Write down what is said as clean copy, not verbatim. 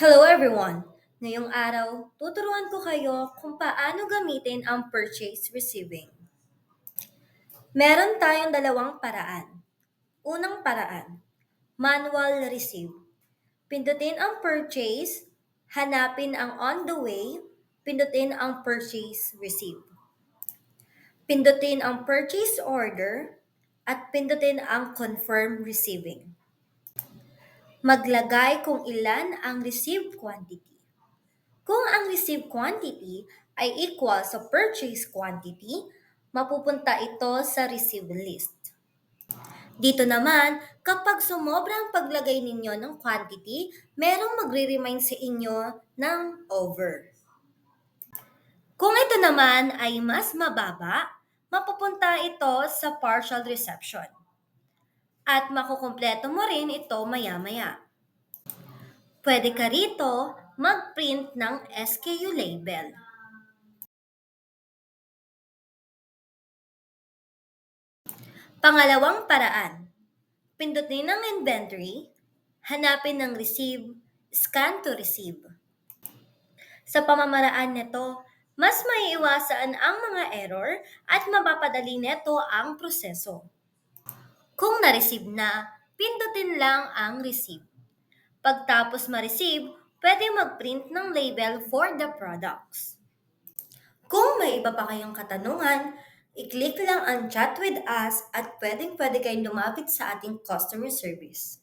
Hello everyone! Ngayong araw, tuturuan ko kayo kung paano gamitin ang purchase receiving. Meron tayong dalawang paraan. Unang paraan, manual receive. Pindutin ang purchase, hanapin ang on the way, pindutin ang purchase receive. Pindutin ang purchase order, at pindutin ang confirm receiving. Maglagay kung ilan ang received quantity. Kung ang received quantity ay equal sa purchase quantity, mapupunta ito sa receive list. Dito naman, kapag sumobra ang paglagay ninyo ng quantity, merong magre-remind sa inyo ng over. Kung ito naman ay mas mababa, mapupunta ito sa partial reception. At makukumpleto mo rin ito maya-maya. Pwede ka rito mag-print ng SKU label. Pangalawang paraan, pindutin ang inventory, hanapin ng receive, scan to receive. Sa pamamaraan nito, mas maiiwasan ang mga error at mapapadali nito ang proseso. Kung na-receive na, pindutin lang ang receive. Pagtapos ma-receive, pwede mag-print ng label for the products. Kung may iba pa kayong katanungan, i-click lang ang chat with us at pwedeng-pwede kayong lumapit sa ating customer service.